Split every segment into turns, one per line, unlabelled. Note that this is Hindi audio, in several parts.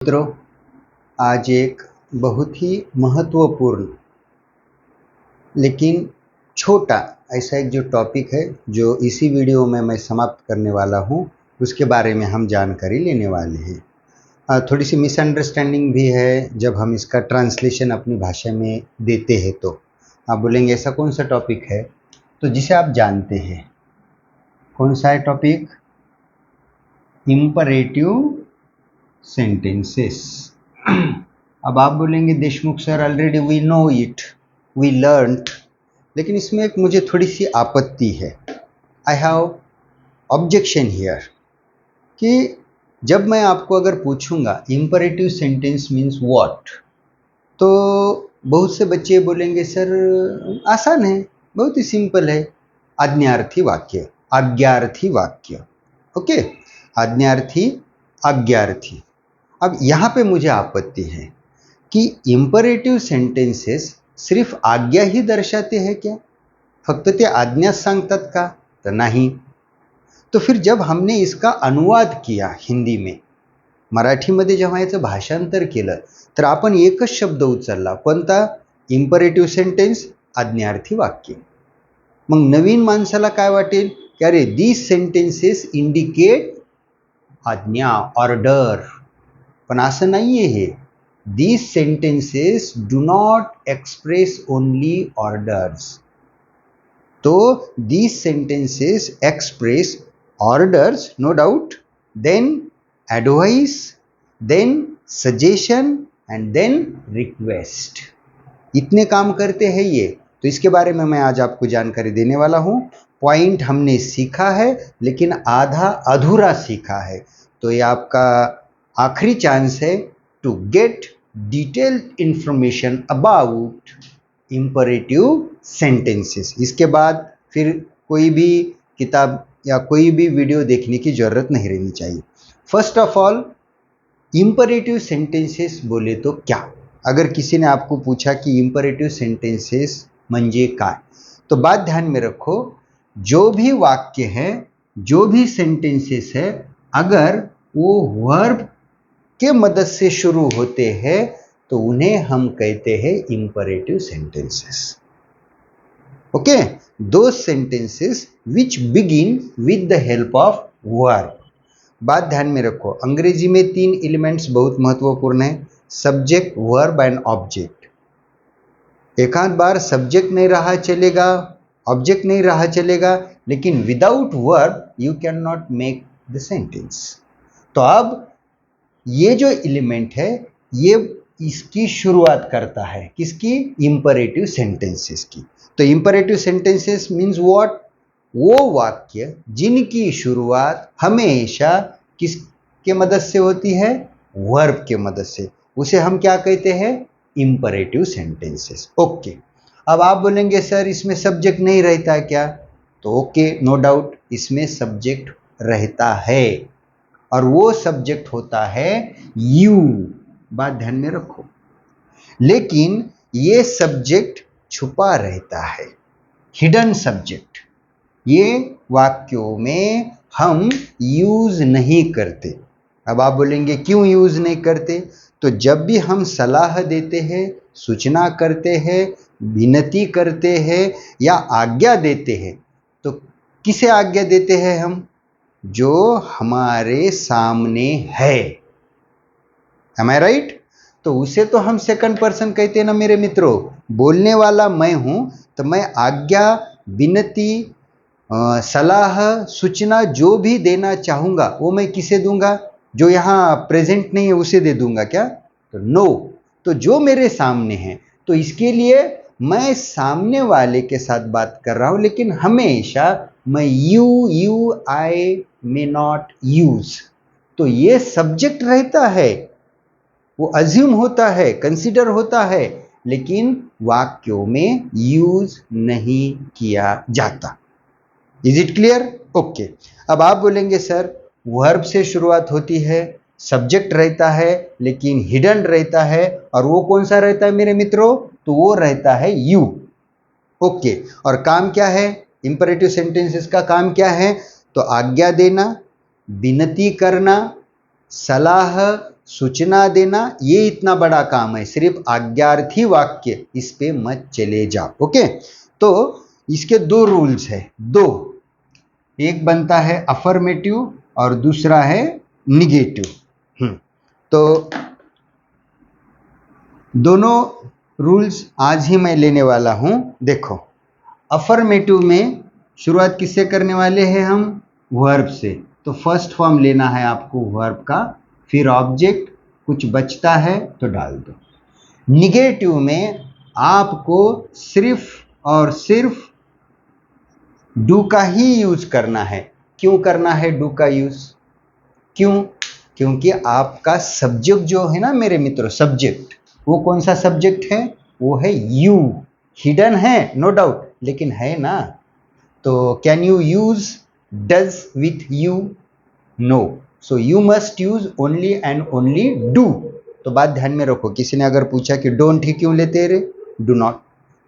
मित्रों, आज एक बहुत ही महत्वपूर्ण लेकिन छोटा ऐसा एक जो टॉपिक है जो इसी वीडियो में मैं समाप्त करने वाला हूँ, उसके बारे में हम जानकारी लेने वाले हैं। थोड़ी सी मिसअंडरस्टैंडिंग भी है जब हम इसका ट्रांसलेशन अपनी भाषा में देते हैं। तो आप बोलेंगे ऐसा कौन सा टॉपिक है तो जिसे आप जानते हैं। कौन सा है टॉपिक? Imperative sentences. अब आप बोलेंगे Deshmukh sir, already we know it, we learned, लेकिन इसमें एक मुझे थोड़ी सी आपत्ति है। आई हैव ऑब्जेक्शन हियर कि जब मैं आपको अगर पूछूंगा इम्परेटिव सेंटेंस मीन्स व्हाट, तो बहुत से बच्चे बोलेंगे सर आसान है, बहुत ही सिंपल है, आज्ञार्थी वाक्य, आज्ञार्थी वाक्य। ओके, आज्ञार्थी, आज्ञार्थी। अब यहाँ पे मुझे आपत्ति है कि इम्परेटिव सेंटेंसेस सिर्फ आज्ञा ही दर्शाते हैं क्या? फक्त ते आज्ञा सांगतात का? तर नाही। तो फिर जब हमने इसका अनुवाद किया हिंदी में, मराठीमध्ये जेव्हा याचं भाषांतर केलं, तर आपण एकच शब्द उचलला, कोणता? इम्परेटिव सेंटेन्स, आज्ञार्थी वाक्य। मग नवीन माणसाला काय वाटेल की अरे दीज सेंटेन्सेस इंडिकेट आज्ञा, ऑर्डर, पण असं नाहीये हे। These sentences do not express only orders. तो these sentences express orders, no doubt, then advice, then suggestion and then request. इतने काम करते हैं ये। तो इसके बारे में मैं आज आपको जानकारी देने वाला हूँ। पॉइंट हमने सीखा है लेकिन आधा अधूरा सीखा है, तो ये आपका आखिरी चांस है to get detailed information about imperative sentences. इसके बाद फिर कोई भी किताब या कोई भी वीडियो देखने की जरूरत नहीं रहनी चाहिए। First of all, imperative sentences बोले तो क्या? अगर किसी ने आपको पूछा कि इम्परेटिव सेंटेंसेस म्हणजे काय, तो बात ध्यान में रखो, जो भी वाक्य है, जो भी सेंटेंसेस है, अगर वो वर्ब के मदद से शुरू होते हैं तो उन्हें हम कहते हैं इम्परेटिव सेंटेंसेस। ओके, दो sentences which begin with the help of verb. बात ध्यान में रखो, अंग्रेजी में 3 एलिमेंट्स बहुत महत्वपूर्ण है, सब्जेक्ट, वर्ब एंड ऑब्जेक्ट। एकांत बार सब्जेक्ट नहीं रहा चलेगा, ऑब्जेक्ट नहीं रहा चलेगा, लेकिन without verb you can not make the sentence. तो अब ये जो एलिमेंट है ये इसकी शुरुआत करता है, किसकी? इम्परेटिव सेंटेंसेस की। तो इम्परेटिव सेंटेंसेस मीन्स व्हाट? वो वाक्य जिनकी शुरुआत हमेशा किसके मदद से होती है? वर्ब के मदद से, उसे हम क्या कहते हैं? Imperative sentences. ओके, अब आप बोलेंगे सर इसमें सब्जेक्ट नहीं रहता क्या? तो ओके, नो डाउट, इसमें सब्जेक्ट रहता है और वो सब्जेक्ट होता है यू। बात ध्यान में रखो, लेकिन ये सब्जेक्ट छुपा रहता है, हिडन सब्जेक्ट। ये वाक्यों में हम यूज नहीं करते। अब आप बोलेंगे क्यों यूज नहीं करते? तो जब भी हम सलाह देते हैं, सूचना करते हैं, विनती करते हैं या आज्ञा देते हैं, तो किसे आज्ञा देते हैं हम? जो हमारे सामने है। Am I right? तो उसे तो हम सेकंड पर्सन कहते हैं ना मेरे मित्रों। बोलने वाला मैं हूं, तो मैं आज्ञा, विनती, सलाह, सूचना जो भी देना चाहूंगा वो मैं किसे दूंगा? जो यहां प्रेजेंट नहीं है उसे दे दूंगा क्या? तो नो। तो जो मेरे सामने है, तो इसके लिए मैं सामने वाले के साथ बात कर रहा हूं, लेकिन हमेशा मैं you I may not use. तो ये सब्जेक्ट रहता है, वो अज्यूम होता है, कंसीडर होता है, लेकिन वाक्यों में यूज नहीं किया जाता। Is it clear? ओके, अब आप बोलेंगे सर वर्ब से शुरुआत होती है, सब्जेक्ट रहता है लेकिन हिडन रहता है, और वो कौन सा रहता है मेरे मित्रों? तो वो रहता है यू। ओके, और काम क्या है? इंपरेटिव सेंटेंसेस का काम क्या है? तो आज्ञा देना, विनती करना, सलाह, सूचना देना ये इतना बड़ा काम है, सिर्फ आज्ञार्थी वाक्य इस पे मत चले जाओ। ओके, तो इसके दो रूल्स है, दो, एक बनता है अफर्मेटिव और दूसरा है निगेटिव। तो दोनों रूल्स आज ही मैं लेने वाला हूं। देखो, अफर्मेटिव में शुरुआत किससे करने वाले हैं हम? वर्ब से। तो फर्स्ट फॉर्म लेना है आपको वर्ब का, फिर ऑब्जेक्ट, कुछ बचता है तो डाल दो। निगेटिव में आपको सिर्फ और सिर्फ डू का ही यूज करना है। क्यों करना है डू का यूज? क्यों? क्योंकि आपका सब्जेक्ट जो है ना मेरे मित्रों, सब्जेक्ट, वो कौन सा सब्जेक्ट है? वो है यू। हिडन है नो डाउट, लेकिन है ना। तो can you use does with you? No. So you must use only and only do. तो बात ध्यान में रखो, किसी ने अगर पूछा कि डोंट ही क्यों लेते रे, डू नॉट,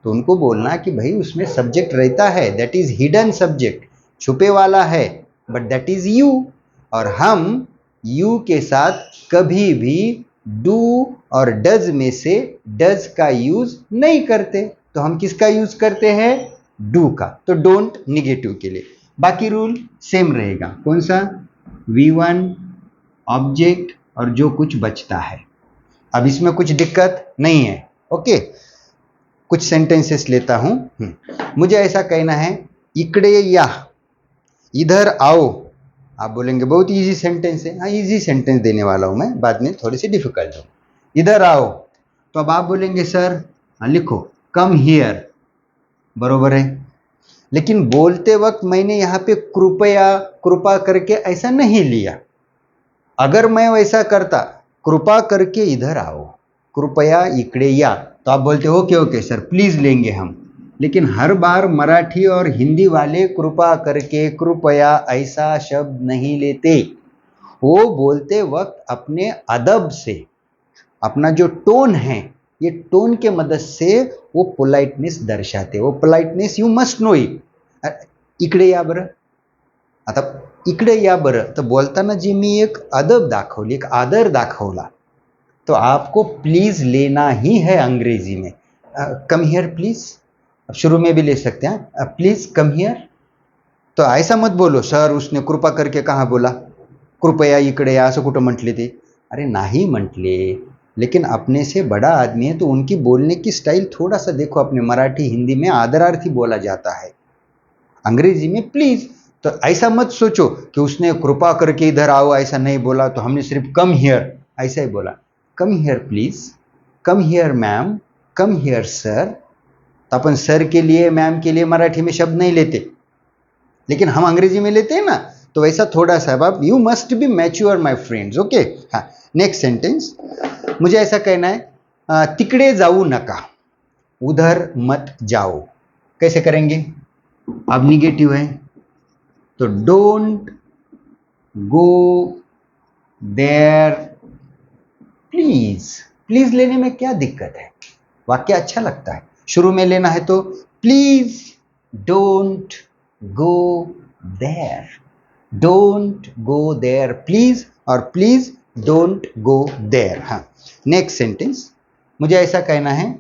तो उनको बोलना कि भाई उसमें सब्जेक्ट रहता है, दैट इज हिडन सब्जेक्ट, छुपे वाला है, बट दैट इज यू। और हम यू के साथ कभी भी डू और डज में से डज का यूज नहीं करते, तो हम किसका यूज करते हैं? डू का। तो डोंट निगेटिव के लिए। बाकी रूल सेम रहेगा, कौन सा? V1 ऑब्जेक्ट और जो कुछ बचता है। अब इसमें कुछ दिक्कत नहीं है। ओके, कुछ सेंटेंसेस लेता हूं। मुझे ऐसा कहना है, इकड़े या, इधर आओ। आप बोलेंगे बहुत इजी सेंटेंस है। हाँ, इजी सेंटेंस देने वाला हूं मैं, बाद में थोड़ी सी डिफिकल्ट हो। इधर आओ, तो अब आप बोलेंगे सर, हाँ लिखो कम हियर, बरोबर है। लेकिन बोलते वक्त मैंने यहाँ पे कृपया, कृपा करके ऐसा नहीं लिया। अगर मैं वैसा करता, कृपा करके इधर आओ, कृपया इकड़े या, तो आप बोलते हो ओके ओके सर प्लीज लेंगे हम। लेकिन हर बार मराठी और हिंदी वाले कृपा करके, कृपया ऐसा शब्द नहीं लेते। वो बोलते वक्त अपने अदब से, अपना जो टोन है, ये टोन के मदद से वो पोलाइटनेस दर्शाते। वो politeness you must know it. इकडे या बरं, आता इकडे या बरं, तर बोलताना जी मी एक अदब दाखवली, एक आदर दाखवला, तो आपको प्लीज लेना ही है अंग्रेजी में। कम हियर प्लीज, अब शुरू में भी ले सकते हैं, प्लीज कम हियर। तो ऐसा मत बोलो सर उसने कृपा करके कहा बोला, कृपया इकडे या असं कुठं म्हटले ते? अरे नाही म्हटले, लेकिन अपने से बड़ा आदमी है तो उनकी बोलने की स्टाइल थोड़ा सा देखो। अपने मराठी हिंदी में आदरार्थी बोला जाता है, अंग्रेजी में प्लीज। तो ऐसा मत सोचो कि उसने कृपा करके इधर आओ ऐसा नहीं बोला, तो हमने सिर्फ कम हियर ऐसा ही बोला। Come here please, come here ma'am, come here sir. तो अपन सर के लिए, मैम के लिए मराठी में शब्द नहीं लेते, लेकिन हम अंग्रेजी में लेते हैं ना। तो वैसा थोड़ा सा अब you must be mature my friends. Okay, हाँ, नेक्स्ट सेंटेंस मुझे ऐसा कहना है, तिकड़े जाऊ नका, उधर मत जाओ। कैसे करेंगे? अब निगेटिव है तो don't go there please. Please लेने में क्या दिक्कत है? वाक्य अच्छा लगता है। शुरू में लेना है तो please don't go there, don't go there please, और प्लीज डोंट गो देयर। हाँ, नेक्स्ट सेंटेंस मुझे ऐसा कहना है,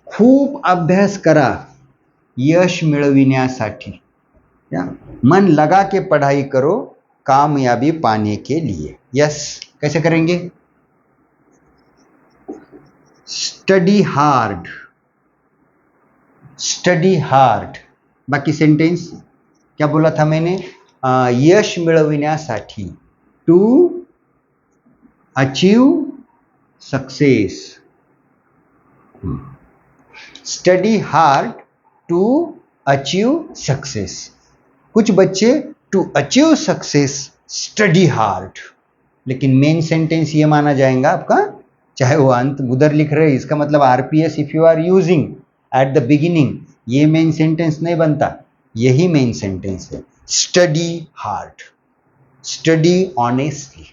खूप अभ्यास करा यश मिळविण्यासाठी। या मन लगा के पढ़ाई करो कामयाबी पाने के लिए। यस, कैसे करेंगे? Study hard, study hard. बाकी सेंटेंस क्या बोला था मैंने? यश मिळविण्यासाठी, to achieve success. Study hard to achieve success. कुछ बच्चे to achieve success study hard, लेकिन मेन सेंटेंस ये माना जाएगा आपका, चाहे वो अंत उधर लिख रहे हैं, इसका मतलब RPS if you are using at the beginning, ये मेन सेंटेंस नहीं बनता, यही मेन सेंटेंस है। Study hard, study honestly,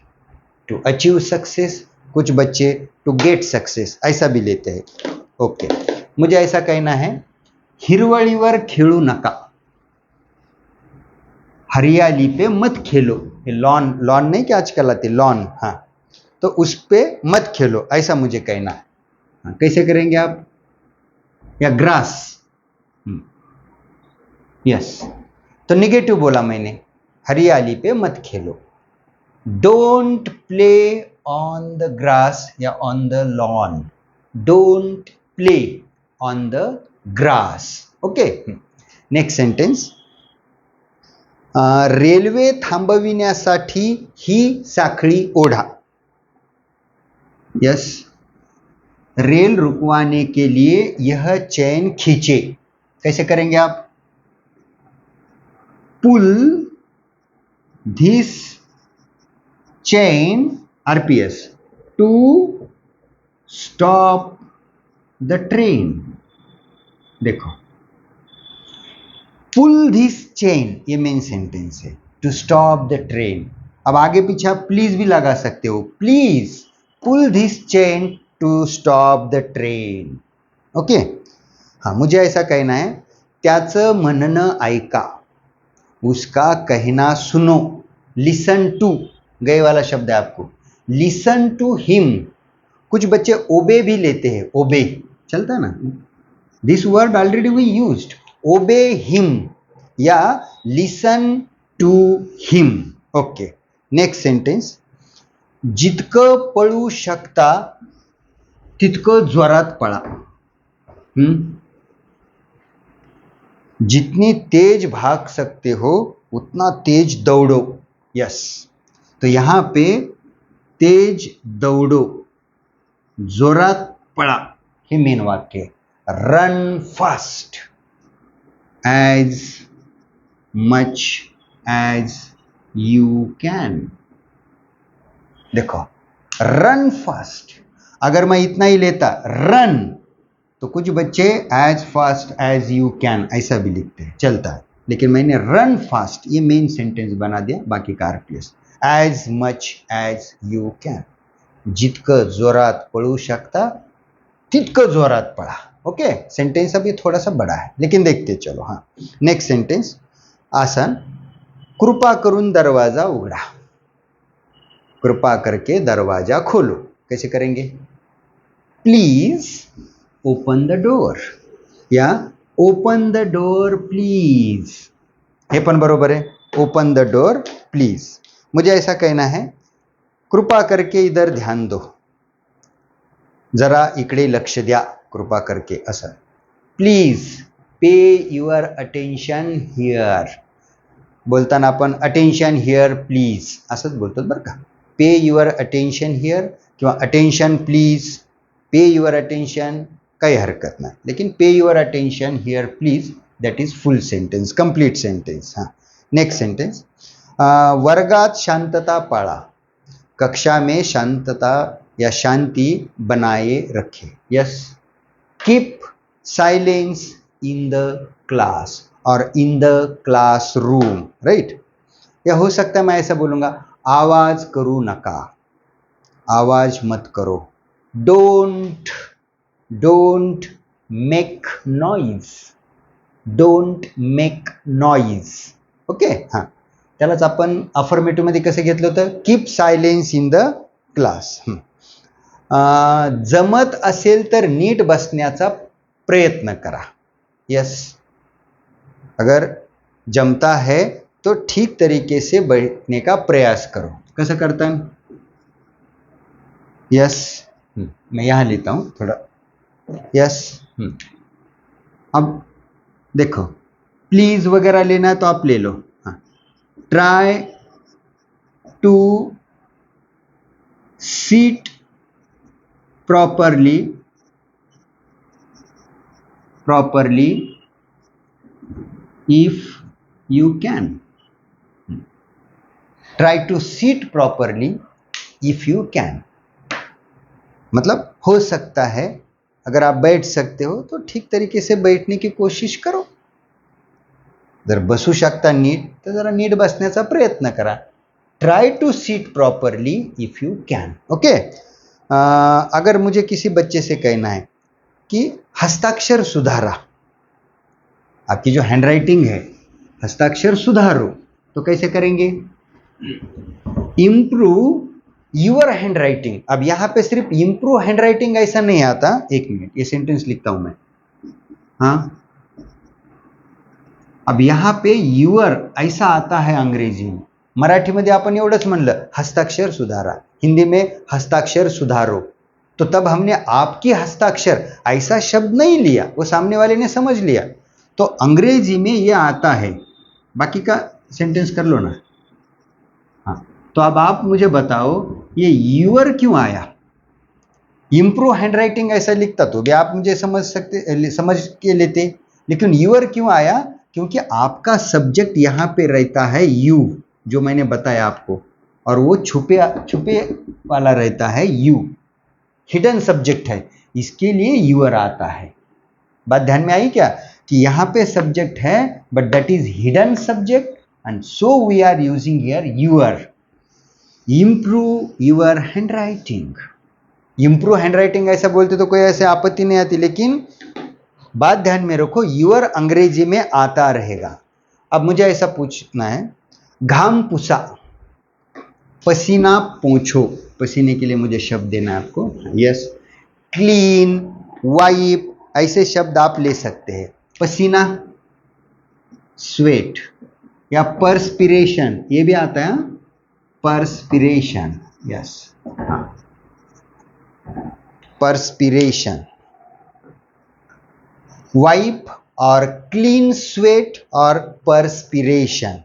to achieve success. कुछ बच्चे टू गेट सक्सेस ऐसा भी लेते हैं। ओके, मुझे ऐसा कहना है, हिरवळीवर खेळू नका, हरियाली पे मत खेलो। लॉन, लॉन नहीं क्या आजकल आते, लॉन। हाँ, तो उस पे मत खेलो, ऐसा मुझे कहना है। हाँ, कैसे करेंगे आप? या ग्रास, यस। तो निगेटिव बोला मैंने, हरियाली पे मत खेलो। Don't play on the grass या on the lawn. Don't play on the grass. Okay. Next sentence. Railway थांबविण्यासाठी ही साखळी ओढा. यस. रेल रुकवाने के लिए यह चैन खींचे. कैसे करेंगे आप? Pull this chain, RPS, to stop the train. देखो, पुल दिस चेन ये मेन सेंटेंस है, टू स्टॉप द ट्रेन. अब आगे पीछे आप प्लीज भी लगा सकते हो. Please pull this chain to stop the train. Okay. हाँ, मुझे ऐसा कहना है, त्याचं म्हणणं ऐका, उसका कहना सुनो. लिसन टू, गए वाला शब्द है आपको. Listen to him. कुछ बच्चे ओबे भी लेते हैं, ओबे चलता है ना. This word already we used, obey him या listen to him. Okay. Next sentence. जितकं पळू शकता तितकं जोरात पळा. जितनी तेज भाग सकते हो उतना तेज दौड़ो. यस. तो यहां पे तेज दौड़ो, जोरात पळा, हे मेन वाक्य है. Run fast as much as you can. देखो, रन फास्ट, अगर मैं इतना ही लेता रन, तो कुछ बच्चे as fast as you can ऐसा भी लिखते हैं, चलता है. लेकिन मैंने रन फास्ट ये मेन सेंटेंस बना दिया, बाकी का RPS. As much as you can. जितकं जोरात पळू शकता तितकं जोरात पळा. ओके. सेंटेंस अभी थोड़ा सा बड़ा है, लेकिन देखते चलो. हाँ, नेक्स्ट सेंटेंस. आसान. कृपा करून दरवाजा उघडा. कृपा करके दरवाजा खोलो. कैसे करेंगे? प्लीज ओपन द डोर या ओपन द डोर प्लीज. हे पण बरोबर है. Open the door please. मुझे ऐसा कहना है, कृपा करके इधर ध्यान दो, जरा इकडे लक्ष द्या, कृपा करके असं. Please pay your attention here. बोलताना आपण अटेन्शन हिअर प्लीज असंच बोलतो बरं का. पे युअर अटेन्शन हिअर किंवा attention please, pay your attention, काही हरकत नाही. लेकिन pay your attention here please, that is full sentence, complete sentence. हां. Next sentence. वर्गात शांतता पाळा. कक्षा में शांतता या शांति बनाए रखे. Yes. Keep silence in the class और इन द क्लासरूम. राइट. या हो सकता है मैं ऐसा बोलूंगा, आवाज करू नका, आवाज मत करो. Don't don't make noise. Don't make noise. Okay. हां, त्यालाच आपण अफर्मेटिव्ह मध्ये कसं घेतलं होतं, keep silence in the class. जमत असेल तर नीट बसण्याचा प्रयत्न करा. यस. अगर जमता है तो ठीक तरीके से बैठने का प्रयास करो. कसं करता है? यस. मैं यहां लेता हूं थोड़ा. यस. अब देखो, प्लीज वगैरह लेना है तो आप ले लो. Try to sit properly if you can. Try to sit properly if you can. मतलब हो सकता है, अगर आप बैठ सकते हो तो ठीक तरीके से बैठने की कोशिश करो. जर बसू शकता नीट तर जरा नीट बसण्याचा प्रयत्न करा. Try to sit properly if you can. Okay. अगर मुझे किसी बच्चे से कहना है कि हस्ताक्षर सुधारा, आपकी जो हैंडराइटिंग है हस्ताक्षर सुधारो, तो कैसे करेंगे? इम्प्रूव यूर हैंड राइटिंग, अब यहां पे सिर्फ इम्प्रूव हैंड राइटिंग ऐसा नहीं आता। एक मिनट, ये सेंटेंस लिखता हूं मैं। हाँ, अब यहां पे युअर ऐसा आता है अंग्रेजी में। मराठीमध्ये आपण एवढंच म्हणलं हस्ताक्षर सुधारा, हिंदी में हस्ताक्षर सुधारो, तो तब हमने आपकी हस्ताक्षर ऐसा शब्द नहीं लिया, वो सामने वाले ने समझ लिया। तो अंग्रेजी में ये आता है। बाकी का सेंटेंस कर लो ना। हाँ, तो अब आप मुझे बताओ ये यूअर क्यों आया? इम्प्रूव हैंड राइटिंग ऐसा लिखता तो भी आप मुझे समझ के लेते, लेकिन यूअर क्यों आया? क्योंकि आपका सब्जेक्ट यहां पे रहता है यू, जो मैंने बताया आपको, और वो छुपे छुपे वाला रहता है यू, हिडन सब्जेक्ट है, इसके लिए यूअर आता है। बात ध्यान में आई क्या? कि यहां पे सब्जेक्ट है but that is hidden subject, and so we are using here your. Improve your handwriting. Improve handwriting ऐसा बोलते तो कोई ऐसे आपत्ति नहीं आती, लेकिन बात ध्यान में रखो यूअर अंग्रेजी में आता रहेगा। अब मुझे ऐसा पूछना है, घाम पुसा, पसीना पोंछो, पसीने के लिए मुझे शब्द देना है आपको। यस, क्लीन, वाइप, ऐसे शब्द आप ले सकते हैं। पसीना, स्वेट, या परस्पिरेशन, ये भी आता है। परस्पिरेशन, यस, परस्पिरेशन, वाइप और क्लीन स्वेट और परस्पिरेशन।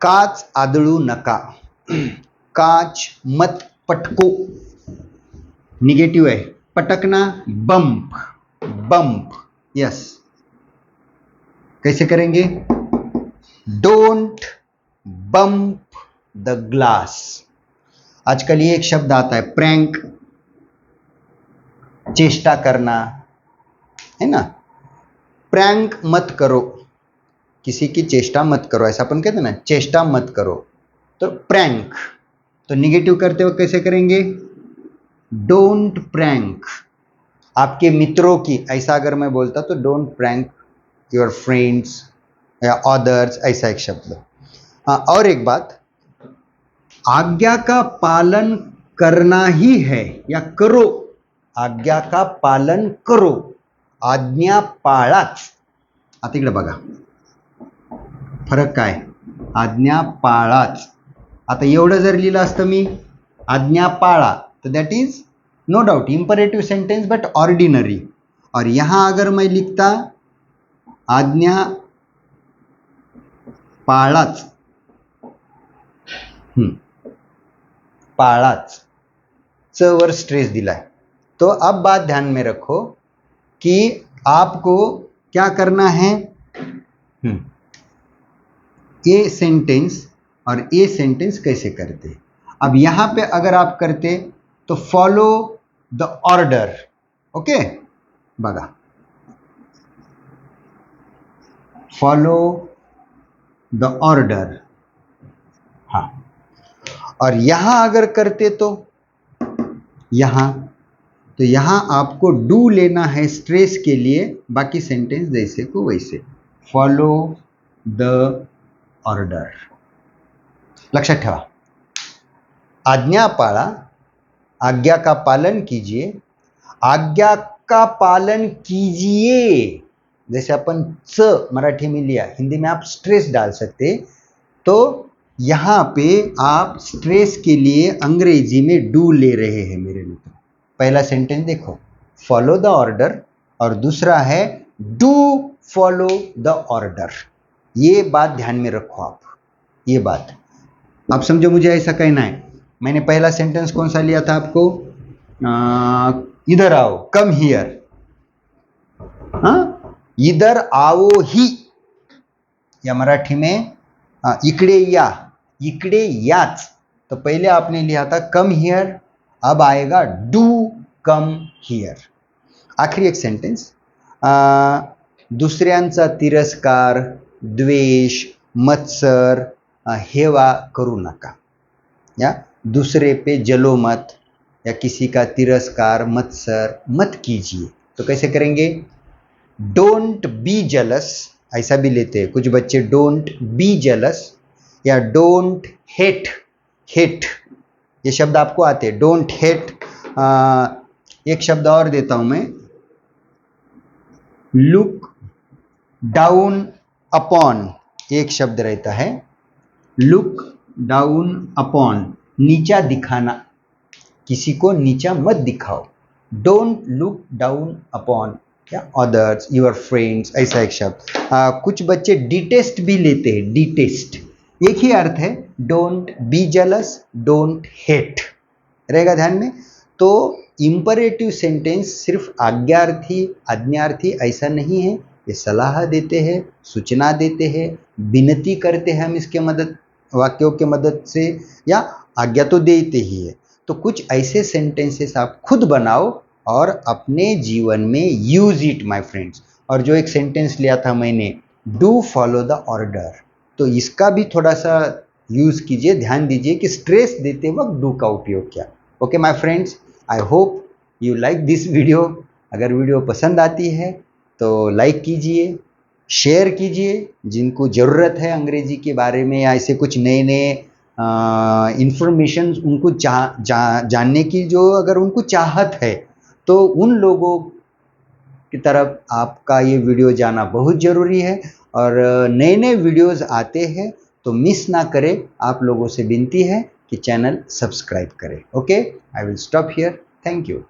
काच आदळू नका, काच मत पटको, निगेटिव है। पटकना, बम्प, बम्प, यस। कैसे करेंगे? Don't bump the glass. आजकल ये एक शब्द आता है, प्रैंक, चेष्टा करना, है ना। प्रैंक मत करो, किसी की चेष्टा मत करो, ऐसा अपन कहते हैं ना, चेष्टा मत करो, तो प्रैंक। तो निगेटिव करते हो कैसे करेंगे? Don't prank. आपके मित्रों की, ऐसा अगर मैं बोलता तो डोंट प्रैंक योर फ्रेंड्स या अदर्स, ऐसा एक शब्द। हाँ, और एक बात, आज्ञा का पालन करना ही है या करो, आज्ञा का पालन करो, आज्ञा पाळाच। आता इकडे बघा फरक काय, आज्ञा पाळाच। आता एवढं जर लिहिलं असतं मी, आज्ञा पाळा, तो that is no doubt imperative sentence but ordinary. और यहां अगर मैं लिखता आज्ञा पाळाच, पाळाच, च वर स्ट्रेस दिलाय। तो अब बात ध्यान में रखो कि आपको क्या करना है। ये सेंटेंस और ये सेंटेंस कैसे करते? अब यहां पे अगर आप करते तो फॉलो द ऑर्डर, ओके, बघा, फॉलो द ऑर्डर। हाँ, और यहां अगर करते तो यहां, तो यहां आपको डू लेना है स्ट्रेस के लिए, बाकी सेंटेंस जैसे को वैसे, फॉलो द ऑर्डर। लक्षात ठेवा, आज्ञा पाळा, आज्ञा का पालन कीजिए, आज्ञा का पालन कीजिए। जैसे अपन च मराठी में लिया, हिंदी में आप स्ट्रेस डाल सकते, तो यहां पे आप स्ट्रेस के लिए अंग्रेजी में डू ले रहे हैं मेरे मित्र। पहला सेंटेंस देखो, फॉलो द ऑर्डर, और दूसरा है डू फॉलो द ऑर्डर। ये बात ध्यान में रखो आप, ये बात आप समझो। मुझे ऐसा कहना है, मैंने पहला सेंटेंस कौन सा लिया था आपको, इधर आओ, कम हियर। इधर आओ ही, या मराठी में इकडे या, इकडे याच। तो पहले आपने लिया था कम हियर, अब आएगा डू कम हियर। आखिरी एक सेंटेंस, दुसऱ्यांचा तिरस्कार, द्वेष, मत्सर, हेवा करू नका, या दूसरे पे जलो मत, या किसी का तिरस्कार, मत्सर मत कीजिए। तो कैसे करेंगे? डोंट बी जेलस, ऐसा भी लेते हैं कुछ बच्चे, डोंट बी जेलस, या डोंट हेट, हेट, ये शब्द आपको आते हैं, डोंट हेट। एक शब्द और देता हूं मैं, लुक डाउन अपॉन, एक शब्द रहता है लुक डाउन अपॉन, नीचा दिखाना, किसी को नीचा मत दिखाओ। डोंट लुक डाउन अपॉन क्या अदर्स, योर फ्रेंड्स, ऐसा एक शब्द। कुछ बच्चे डिटेस्ट भी लेते हैं, डिटेस्ट एक ही अर्थ है, don't be jealous, don't hate, रहेगा ध्यान में। तो इंपरेटिव सेंटेंस सिर्फ आज्ञार्थी आज्ञार्थी ऐसा नहीं है, ये सलाह देते हैं, सूचना देते हैं, विनती करते हैं हम इसके मदद, वाक्यों के मदद से, या आज्ञा तो देते ही है। तो कुछ ऐसे सेंटेंसेस आप खुद बनाओ और अपने जीवन में यूज इट माय फ्रेंड्स। और जो एक सेंटेंस लिया था मैंने, डू फॉलो द ऑर्डर, तो इसका भी थोड़ा सा यूज कीजिए, ध्यान दीजिए कि स्ट्रेस देते वक्त डू का उपयोग किया। Okay my friends, I hope you like this video. अगर वीडियो पसंद आती है तो लाइक कीजिए, शेयर कीजिए, जिनको ज़रूरत है अंग्रेजी के बारे में या ऐसे कुछ नए नए इंफॉर्मेशन उनको जानने की, जो अगर उनको चाहत है, तो उन लोगों की तरफ आपका ये वीडियो जाना बहुत ज़रूरी है। और नए नए वीडियोस आते हैं तो मिस ना करें, आप लोगों से विनती है कि चैनल सब्सक्राइब करें। Okay, I will stop here, thank you.